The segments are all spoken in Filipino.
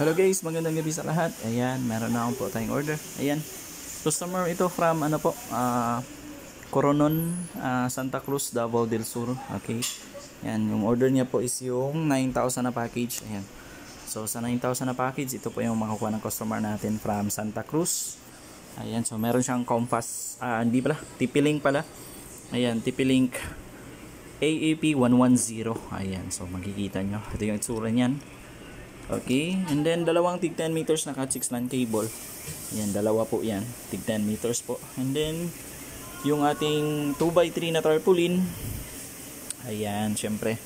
Hello guys, magandang gabi sa lahat. Ayan, meron na akong po tayong order. Ayan, customer ito from ano po, Coronon, Santa Cruz, Davao del Sur. Okay, ayan, yung order niya po is yung 9,000 na package. Ayan, so sa 9,000 na package, ito po yung makukuha ng customer natin from Santa Cruz. Ayan, so meron siyang Compass, hindi pala, TP-Link pala. Ayan, TP-Link AAP 110. Ayan, so makikita nyo, ito yung itsura niyan. Okay, and then dalawang tig 10 meters na Cat 6 LAN cable. Yan, dalawa po yan, tig 10 meters po. And then yung ating 2x3 na tarpaulin. Ayan, syempre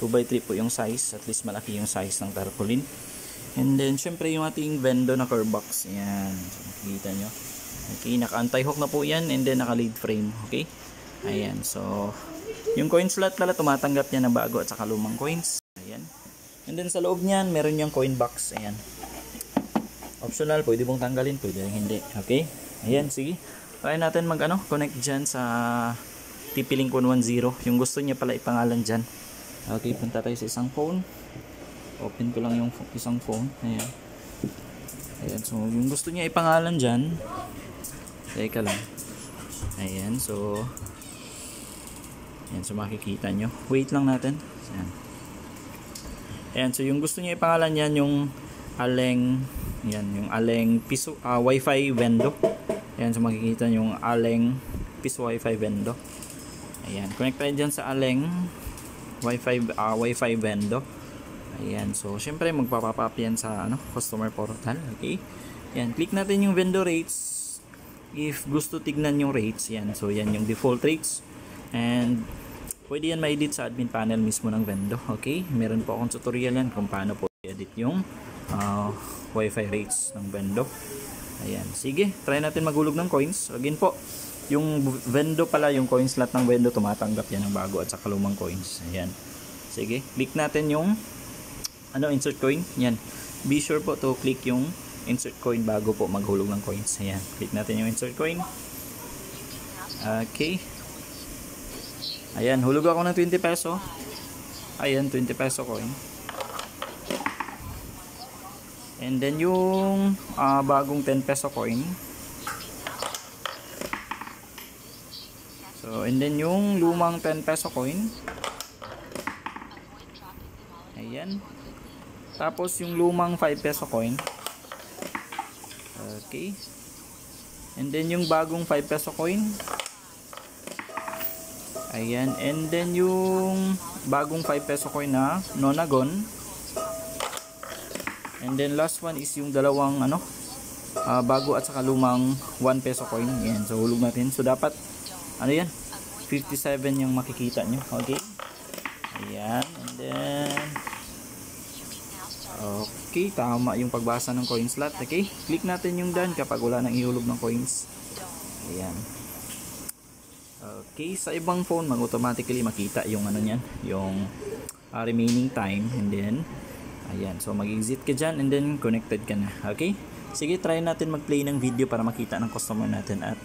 2x3 po yung size, at least malaki yung size ng tarpaulin. And then syempre yung ating Vendo na curve box. Ayan, so makikita nyo. Okay, naka anti-hook na po yan, and then naka lead frame. Okay, ayan, so yung coin slot pala, tumatanggap niya ng bago at saka lumang coins. Ayan. And then sa loob niyan, meron yung coin box. Ayan. Optional, pwede mong tanggalin, pwede hindi. Okay? Ayan, sige. Try natin connect dyan sa TP-Link 110. Yung gusto niya pala ipangalan dyan. Okay, punta tayo sa isang phone. Open ko lang yung isang phone. Ayan. Ayan, so yung gusto niya ipangalan dyan. Teka lang. Ayan, so ayan, so makikita nyo. Wait lang natin. Ayan. Ayan, so yung gusto niya ipangalan yan yung Aleng, yan, yung Aleng Piso, Wi-Fi Vendo. Ayan, so makikita nyo yung Aleng Piso Wi-Fi Vendo. Ayan, connect tayo dyan sa Aleng Wi-Fi Vendo. Ayan, so syempre magpapapap yan sa customer portal. Okay, ayan, click natin yung vendor rates. If gusto tignan yung rates, yan, so yan yung default rates. And pwede yan ma-edit sa admin panel mismo ng Vendo. Okay, meron po akong tutorial yan kung paano po i-edit yung Wi-Fi rates ng Vendo. Ayan, sige, try natin maghulog ng coins. Again po, yung Vendo pala, yung coin slot ng Vendo, tumatanggap yan ng bago at saka lumang coins. Ayan, sige, click natin yung insert coin. Yan, be sure po to click yung insert coin bago po maghulog ng coins. Ayan, click natin yung insert coin. Okay, ayan, hulog ako ng 20 peso. Ayan, 20 peso coin. And then yung bagong 10 peso coin. So, and then yung lumang 10 peso coin. Ayan. Tapos yung lumang 5 peso coin. Okay. And then yung bagong 5 peso coin. Ayan, and then yung bagong 5 peso coin na Nonagon. And then last one is yung dalawang bago at saka lumang 1 peso coin. Ayan, so hulog natin. So dapat yan, 57 yung makikita nyo. Okay, ayan, and then okay, tama yung pagbasa ng coin slot. Okay, click natin yung done kapag wala nang ihulog ng coins. Ayan. Okay, sa ibang phone mag-automatically makita yung niyan, yung remaining time, and then ayan, so mag-exit ka dyan and then connected ka na. Okay, sige, try natin mag-play ng video para makita ng customer natin at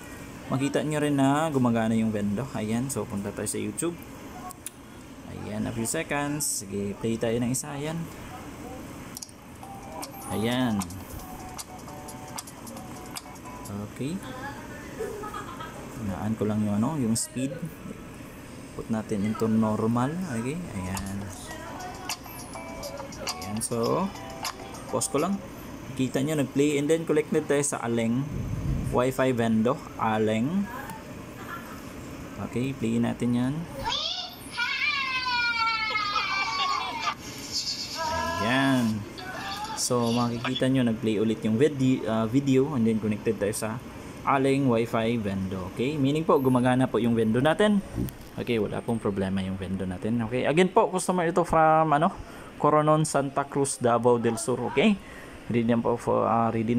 makita nyo rin na gumagana yung Vendo. Ayan, so punta tayo sa YouTube. Ayan, a few seconds. Sige, play tayo ng isa. Ayan, ayan. Okay, hinaan ko lang yung yung speed. Put natin into normal. Okay, ayan. Ayan, so pause ko lang. Kita nyo, nag-play, and then connected tayo sa Aleng Wi-Fi Vendo. Aleng. Okay, play natin yan. Ayan. So makikita nyo, nag-play ulit yung video, and then connected tayo sa Aleng Wi-Fi Vendo. Okay, meaning po gumagana po yung Vendo natin. Okay, wala pong problema yung Vendo natin. Okay, again po, customer ito from Coronon, Santa Cruz, Davao del Sur. Okay, ready na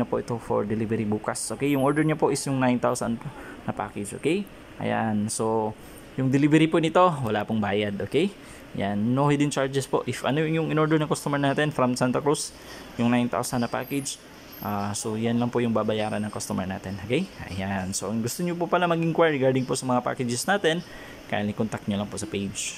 po ito for delivery bukas. Okay, yung order niya po is yung 9,000 na package. Okay, ayan, so yung delivery po nito, wala pong bayad. Okay, yan, no hidden charges po. If yung in-order ng customer natin from Santa Cruz, yung 9,000 na package, so yan lang po yung babayaran ng customer natin. Okay, ayan, so kung gusto nyo po pala mag-inquire regarding po sa mga packages natin, kindly contact nyo lang po sa page.